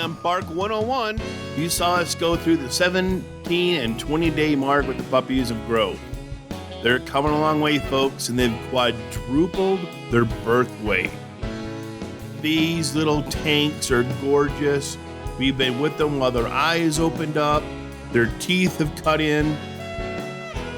on Bark 101, you saw us go through the 17 and 20 day mark with the puppies of growth. They're coming a long way, folks, and they've quadrupled their birth weight. These little tanks are gorgeous. We've been with them while their eyes opened up, their teeth have cut in,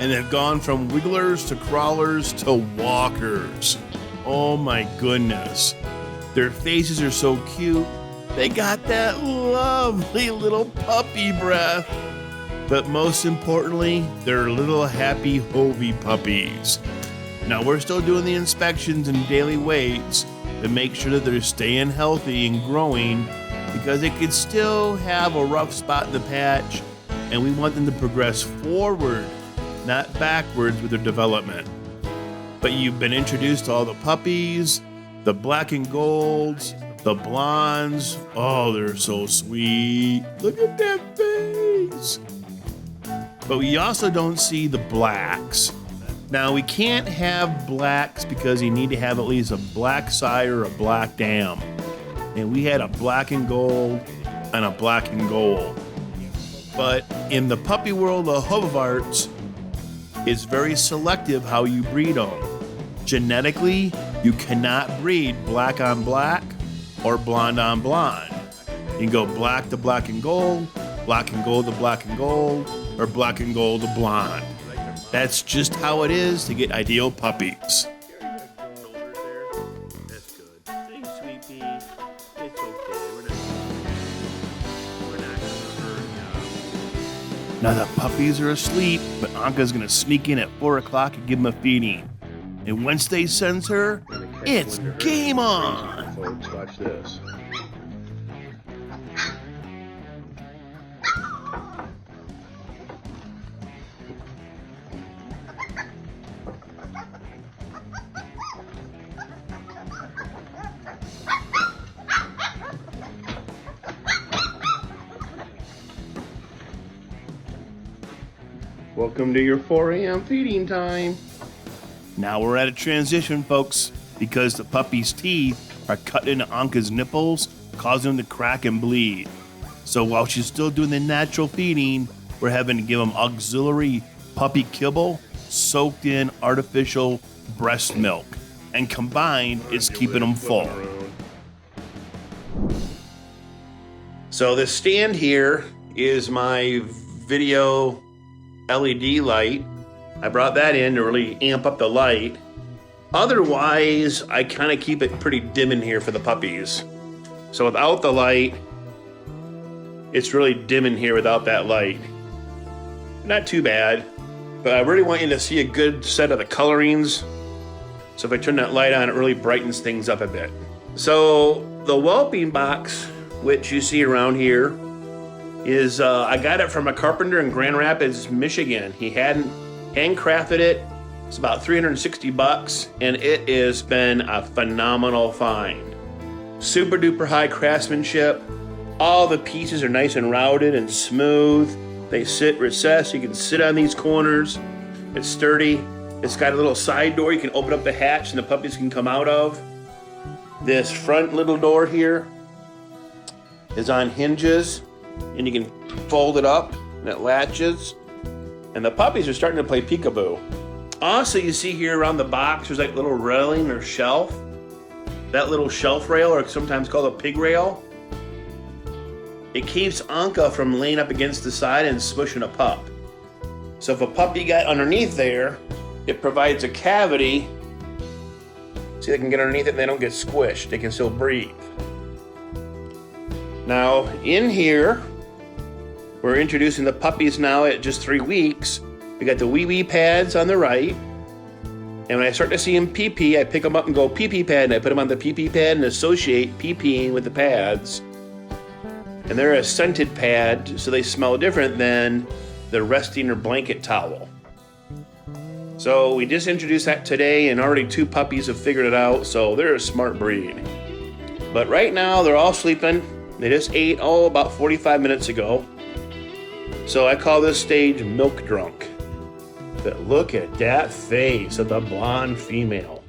and they've gone from wigglers to crawlers to walkers. Oh my goodness. Their faces are so cute. They got that lovely little puppy breath. But most importantly, they're little happy Hovey puppies. Now we're still doing the inspections and daily weights to make sure that they're staying healthy and growing, because they could still have a rough spot in the patch, and we want them to progress forward, not backwards with their development. But you've been introduced to all the puppies, the black and golds, the blondes. Oh, they're so sweet. Look at that face. But we also don't see the blacks. Now, we can't have blacks because you need to have at least a black sire or a black dam. And we had a black and gold and a black and gold. But in the puppy world of Hovarts, it's very selective how you breed them. Genetically, you cannot breed black on black or blonde on blonde. You can go black to black and gold to black and gold, or black and gold to blonde. That's just how it is to get ideal puppies. That's good. Thanks, sweetie. It's okay. We're not gonna hurt you. Now the puppies are asleep, but Anka's gonna sneak in at 4 o'clock and give them a feeding. And once they sense her, it's game on! Folks, watch this. Welcome to your 4 a.m. feeding time. Now we're at a transition, folks, because the puppy's teeth are cut into Anka's nipples, causing them to crack and bleed. So while she's still doing the natural feeding, we're having to give them auxiliary puppy kibble soaked in artificial breast milk. And combined, it's keeping them full. So this stand here is my video LED light. I brought that in to really amp up the light. Otherwise, I kind of keep it pretty dim in here for the puppies. So without the light, it's really dim in here without that light. Not too bad, but I really want you to see a good set of the colorings. So if I turn that light on, it really brightens things up a bit. So the whelping box, which you see around here, is I got it from a carpenter in Grand Rapids, Michigan. He hadn't handcrafted it. It's about $360, and it has been a phenomenal find. Super duper high craftsmanship. All the pieces are nice and rounded and smooth. They sit recessed. You can sit on these corners. It's sturdy. It's got a little side door you can open up the hatch and the puppies can come out of. This front little door here is on hinges, and you can fold it up and it latches. And the puppies are starting to play peekaboo. Also, you see here around the box, there's like a little railing or shelf. That little shelf rail, or sometimes called a pig rail, it keeps Anka from laying up against the side and smushing a pup. So if a puppy got underneath there, it provides a cavity so they can get underneath it and they don't get squished. They can still breathe. Now, in here, we're introducing the puppies now at just 3 weeks. We got the wee-wee pads on the right. And when I start to see them pee-pee, I pick them up and go pee-pee pad, and I put them on the pee-pee pad and associate pee-peeing with the pads. And they're a scented pad, so they smell different than the resting or blanket towel. So we just introduced that today, and already 2 puppies have figured it out, so they're a smart breed. But right now, they're all sleeping. They just ate, about 45 minutes ago. So I call this stage milk drunk. But look at that face of the blonde female.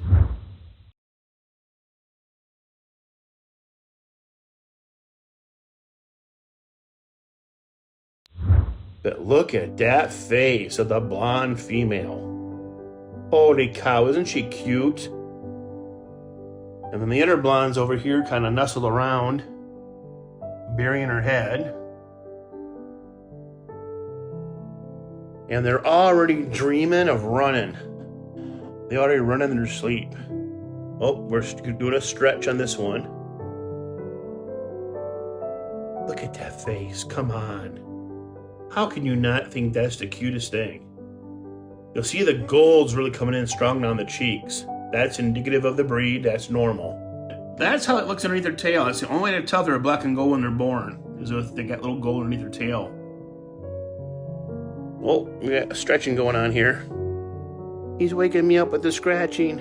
But look at that face of the blonde female. Holy cow, isn't she cute? And then the other blondes over here kind of nestle around, burying her head. And they're already dreaming of running. They already run in their sleep. Oh, we're doing a stretch on this one. Look at that face, come on. How can you not think that's the cutest thing? You'll see the gold's really coming in strong down the cheeks. That's indicative of the breed, that's normal. That's how it looks underneath their tail. That's the only way to tell if they're black and gold when they're born, is if they got little gold underneath their tail. Well, we got stretching going on here. He's waking me up with the scratching.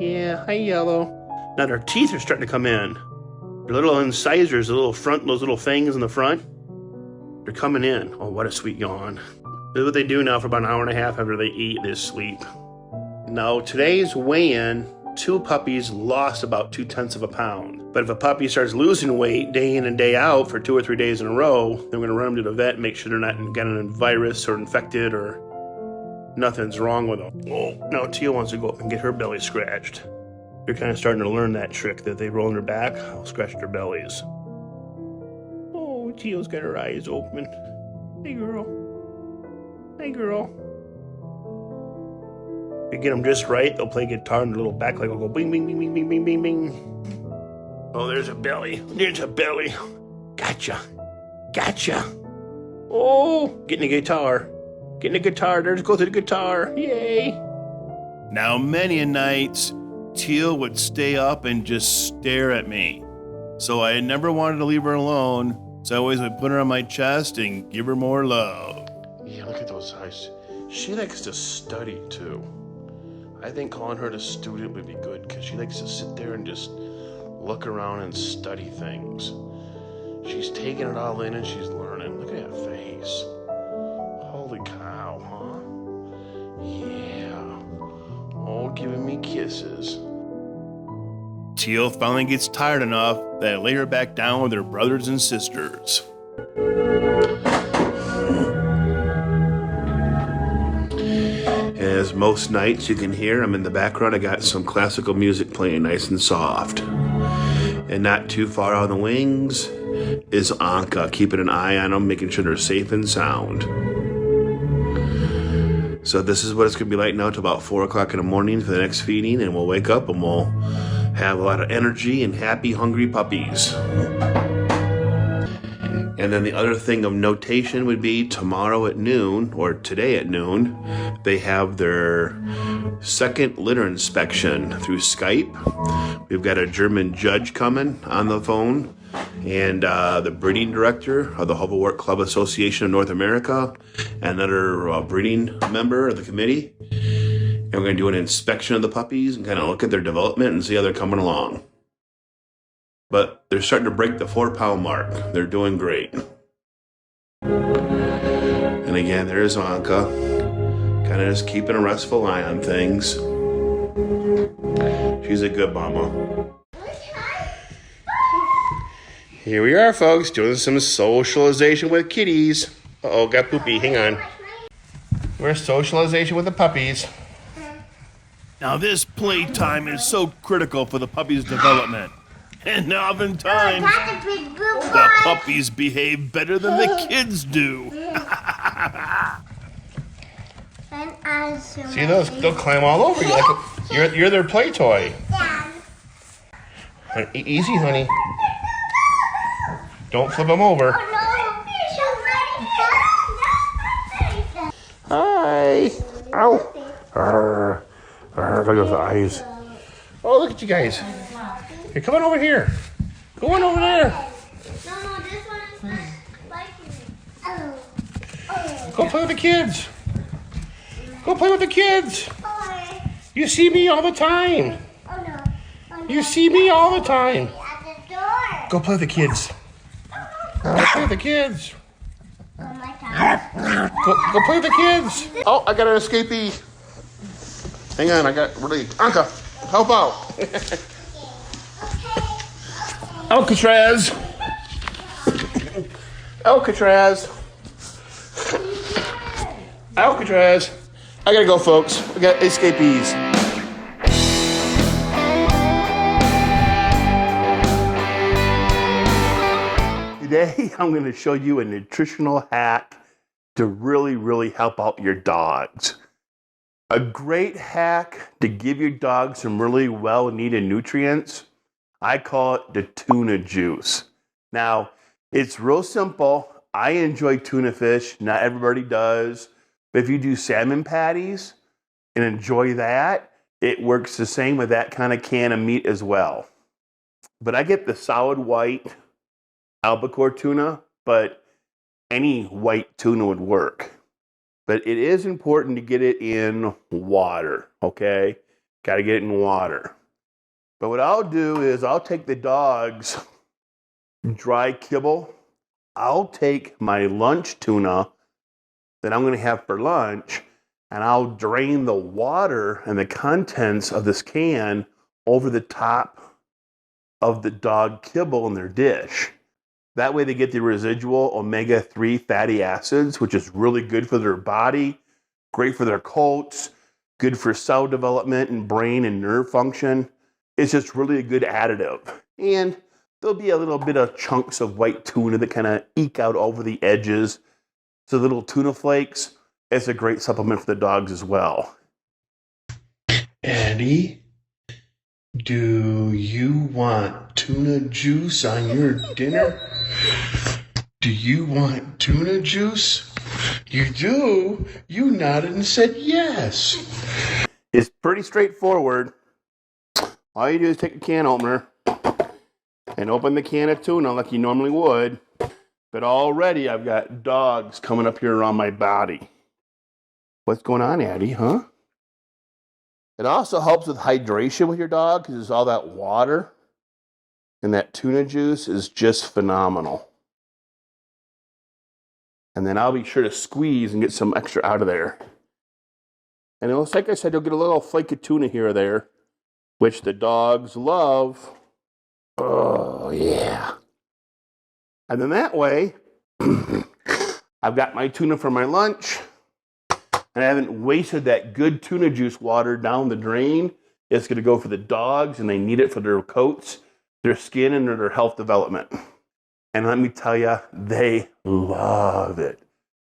Yeah, hi, Yellow. Now their teeth are starting to come in. Their little incisors, the little front, those little fangs in the front, they're coming in. Oh, what a sweet yawn. This is what they do now for about an hour and a half after they eat, they sleep. Now, today's weigh-in, 2 puppies lost about 0.2 pounds. But if a puppy starts losing weight day in and day out for 2 or 3 days in a row, then we're gonna run them to the vet and make sure they're not getting a virus or infected or nothing's wrong with them. Oh, now Tia wants to go up and get her belly scratched. They're kind of starting to learn that trick that they roll on their back, I'll scratch their bellies. Oh, Tia's got her eyes open. Hey, girl. Hey, girl. If you get them just right, they'll play guitar and their little back leg will go bing, bing, bing, bing, bing, bing, bing, bing. Oh, there's a belly. There's a belly. Gotcha. Gotcha. Oh, getting a guitar. Getting a guitar. There's go to the guitar. Yay. Now, many a nights, Teal would stay up and just stare at me. So I never wanted to leave her alone. So I always would put her on my chest and give her more love. Yeah, look at those eyes. She likes to study, too. I think calling her the student would be good because she likes to sit there and just look around and study things. She's taking it all in and she's learning. Look at that face. Holy cow, huh? Yeah. Oh, giving me kisses. Teal finally gets tired enough that I lay her back down with her brothers and sisters. As most nights you can hear, I'm in the background. I got some classical music playing nice and soft. And not too far on the wings is Anka, keeping an eye on them, making sure they're safe and sound. So this is what it's going to be like now till about 4 o'clock in the morning for the next feeding, and we'll wake up and we'll have a lot of energy and happy, hungry puppies. And then the other thing of notation would be tomorrow at noon, or today at noon, they have their second litter inspection through Skype. We've got a German judge coming on the phone, and the breeding director of the Hoverwort Club Association of North America, another breeding member of the committee. And we're going to do an inspection of the puppies and kind of look at their development and see how they're coming along. But they're starting to break the 4-pound mark. They're doing great. And again, there's Anka, kind of just keeping a restful eye on things. She's a good mama. Here we are, folks, doing some socialization with kitties. Uh-oh, got poopy. Hang on. We're socialization with the puppies. Now, this playtime is so critical for the puppy's development. And oftentimes, the puppies behave better than the kids do. See those? They'll climb all over you like you're their play toy. Easy, honey. Don't flip them over. Hi. Ow. Look at those eyes. Oh, look at you guys. You're coming over here. Go on over there. No, this one is not liking me. Go play with the kids. Go play with the kids. You see me all the time. You see me all the time. Go play with the kids. Go play with the kids. Go play with the kids. Oh, I got an escapee. Hang on, I got really... Anka, help out. Alcatraz. Alcatraz. Alcatraz. I gotta go, folks. We got escapees. Today, I'm going to show you a nutritional hack to really help out your dogs. A great hack to give your dog some really well-needed nutrients. I call it the tuna juice. Now, it's real simple. I enjoy tuna fish. Not everybody does. But if you do salmon patties and enjoy that, it works the same with that kind of can of meat as well. But I get the solid white albacore tuna, but any white tuna would work. But it is important to get it in water, okay? Got to get it in water. But what I'll do is I'll take the dog's dry kibble. I'll take my lunch tuna that I'm going to have for lunch, and I'll drain the water and the contents of this can over the top of the dog kibble in their dish. That way they get the residual omega-3 fatty acids, which is really good for their body, great for their coats, good for cell development and brain and nerve function. It's just really a good additive. And there'll be a little bit of chunks of white tuna that kind of eke out over the edges. So little tuna flakes, it's a great supplement for the dogs as well. Addie, do you want tuna juice on your dinner? Do you want tuna juice? You do? You nodded and said yes. It's pretty straightforward. All you do is take a can opener and open the can of tuna like you normally would. But already I've got dogs coming up here around my body. What's going on, Addie, huh? It also helps with hydration with your dog because there's all that water. And that tuna juice is just phenomenal. And then I'll be sure to squeeze and get some extra out of there. And it looks like I said, you'll get a little flake of tuna here or there, which the dogs love. Oh, yeah. And then that way, I've got my tuna for my lunch. And I haven't wasted that good tuna juice water down the drain. It's going to go for the dogs, and they need it for their coats, their skin, and their health development. And let me tell you, they love it.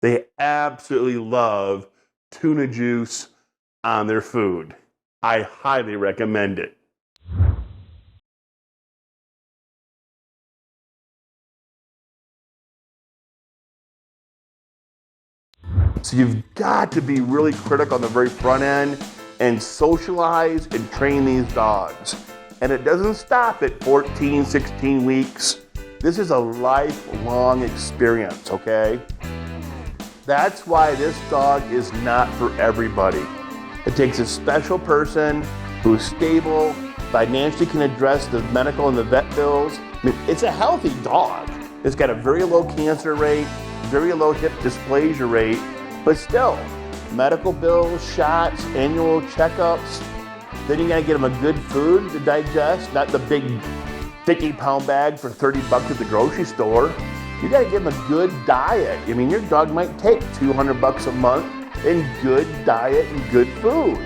They absolutely love tuna juice on their food. I highly recommend it. So you've got to be really critical on the very front end and socialize and train these dogs. And it doesn't stop at 14, 16 weeks. This is a lifelong experience, okay? That's why this dog is not for everybody. It takes a special person who's stable, financially can address the medical and the vet bills. I mean, it's a healthy dog. It's got a very low cancer rate, very low hip dysplasia rate, but still, medical bills, shots, annual checkups. Then you gotta get them a good food to digest, not the big 50-pound bag for $30 at the grocery store. You gotta give them a good diet. I mean, your dog might take $200 a month in good diet and good food.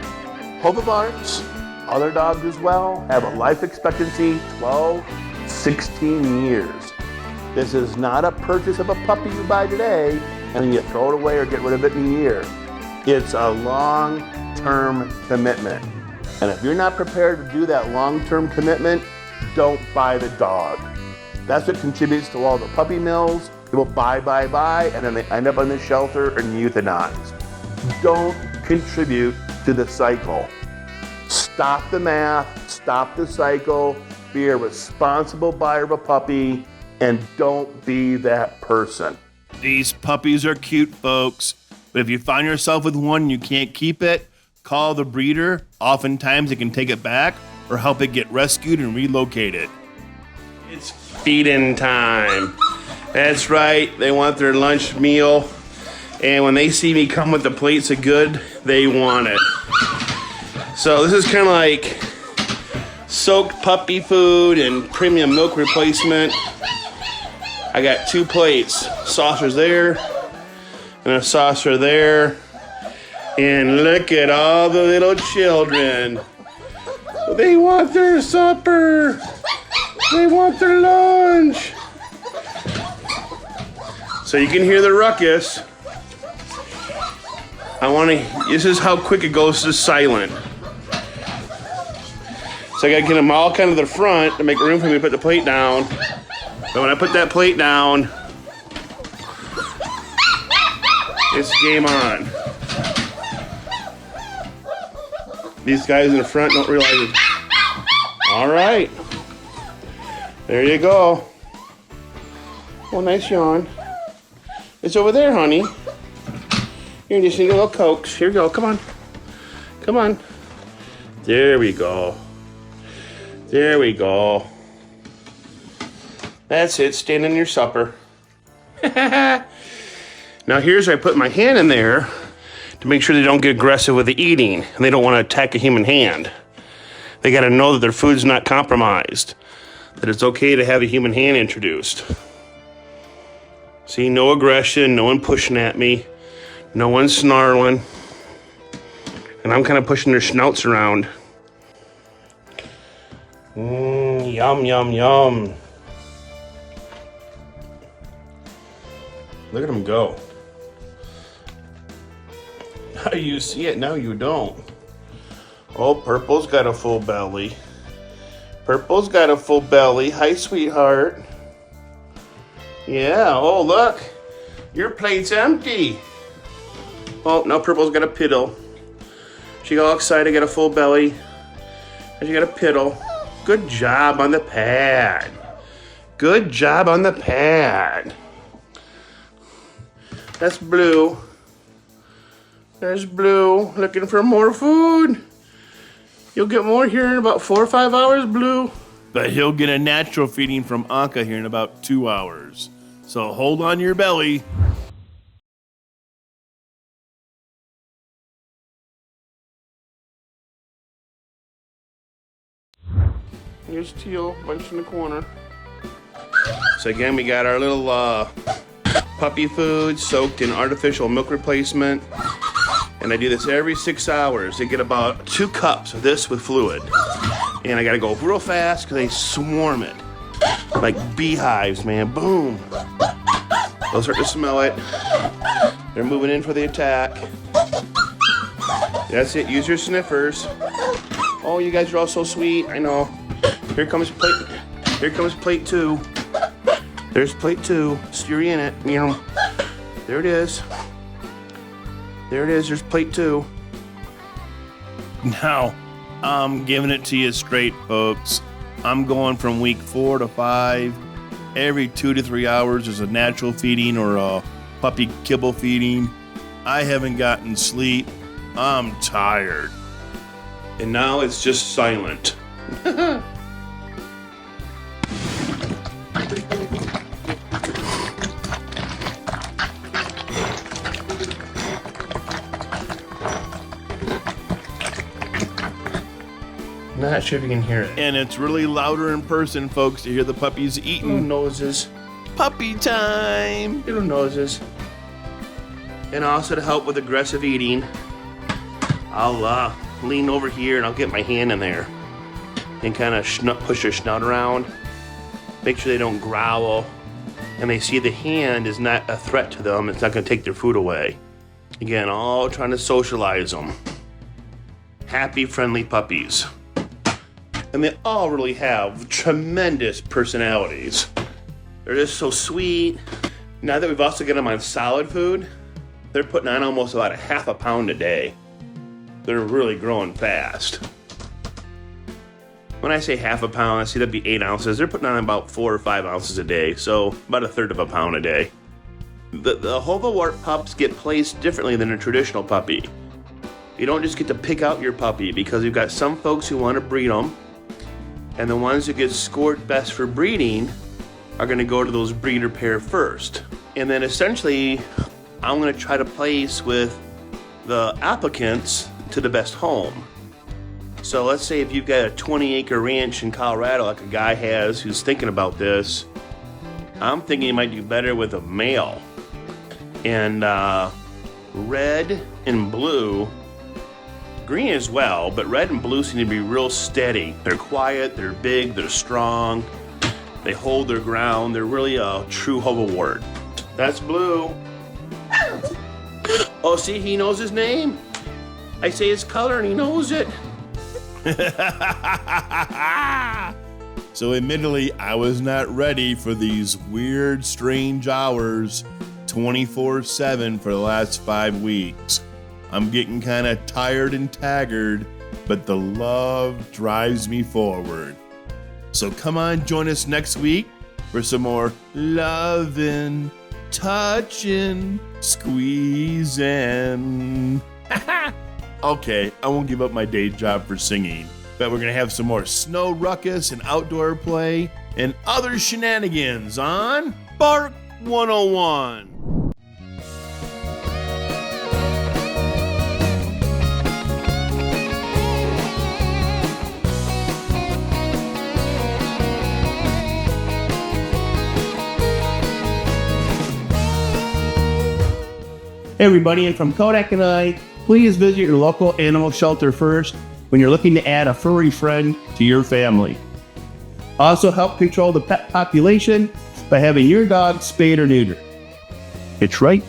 Hoverbarks, other dogs as well, have a life expectancy 12, 16 years. This is not a purchase of a puppy you buy today and then you throw it away or get rid of it in a year. It's a long-term commitment. And if you're not prepared to do that long-term commitment, don't buy the dog. That's what contributes to all the puppy mills. People buy, and then they end up on the shelter and euthanized. Don't contribute to the cycle. Stop the math, stop the cycle, be a responsible buyer of a puppy, and don't be that person. These puppies are cute, folks, but if you find yourself with one and you can't keep it, call the breeder. Oftentimes they can take it back or help it get rescued and relocated. It's feeding time. That's right, they want their lunch meal, and when they see me come with the plates of good, they want it. So this is kind of like soaked puppy food and premium milk replacement. I got 2 plates, saucers there and a saucer there. And look at all the little children. They want their supper. They want their lunch. So you can hear the ruckus. This is how quick it goes to silent. So I gotta get them all kind of the front to make room for me to put the plate down. But when I put that plate down, it's game on. These guys in the front don't realize it. All right. There you go. Oh, nice yawn. It's over there, honey. You just need a little coax. Here we go. Come on. Come on. There we go. There we go. That's it. Stand in your supper. Now here's where I put my hand in there to make sure they don't get aggressive with the eating and they don't want to attack a human hand. They got to know that their food's not compromised, that it's okay to have a human hand introduced. See, no aggression, no one pushing at me, no one snarling, and I'm kind of pushing their snouts around. Yum, yum, yum. Look at them go. Now you see it, now you don't. Oh, Purple's got a full belly. Purple's got a full belly. Hi, sweetheart. Yeah, oh, look. Your plate's empty. Oh, now Purple's got a piddle. She got all excited, got a full belly. And she got a piddle. Good job on the pad. Good job on the pad. That's Blue. There's Blue, looking for more food. You'll get more here in about 4 or 5 hours, Blue. But he'll get a natural feeding from Anka here in about 2 hours. So hold on your belly. Here's Teal, bunched in the corner. So again, we got our little puppy food soaked in artificial milk replacement. And I do this every 6 hours. They get about 2 cups of this with fluid. And I gotta go real fast because they swarm it. Like beehives, man, boom. They'll start to smell it. They're moving in for the attack. That's it, use your sniffers. Oh, you guys are all so sweet, I know. Here comes plate, here comes plate 2. There's plate 2, steer in it, you know. There it is. There it is, there's plate 2. Now, I'm giving it to you straight, folks. I'm going from week 4 to 5. Every 2 to 3 hours is a natural feeding or a puppy kibble feeding. I haven't gotten sleep. I'm tired. And now it's just silent. Not sure if you can hear it. And it's really louder in person, folks, to hear the puppies Little eating. noses. Puppy time! Little noses. And also to help with aggressive eating, I'll lean over here and I'll get my hand in there and kind of push their snout around. Make sure they don't growl. And they see the hand is not a threat to them. It's not going to take their food away. Again, all trying to socialize them. Happy, friendly puppies. And they all really have tremendous personalities. They're just so sweet. Now that we've also got them on solid food, they're putting on almost about a half a pound a day. They're really growing fast. When I say half a pound, I see that'd be 8 ounces. They're putting on about 4 or 5 ounces a day, so about 1/3 of a pound a day. The Hovawart pups get placed differently than a traditional puppy. You don't just get to pick out your puppy because you've got some folks who want to breed them, and the ones who get scored best for breeding are going to go to those breeder pair first. And then essentially, I'm going to try to place with the applicants to the best home. So let's say if you've got a 20-acre ranch in Colorado like a guy has who's thinking about this, I'm thinking he might do better with a male and red and blue, green as well, but red and blue seem to be real steady. They're quiet, they're big, they're strong, they hold their ground, they're really a true hoverwort. That's blue. Oh, see, he knows his name. I say his color and he knows it. So admittedly, I was not ready for these weird, strange hours 24/7 for the last 5 weeks. I'm getting kind of tired and tagged, but the love drives me forward. So come on, join us next week for some more loving, touching, squeezing. Okay, I won't give up my day job for singing, but we're gonna have some more snow ruckus and outdoor play and other shenanigans on Bark 101. Hey everybody, and from Kodak and I, please visit your local animal shelter first when you're looking to add a furry friend to your family. Also help control the pet population by having your dog spayed or neutered. It's right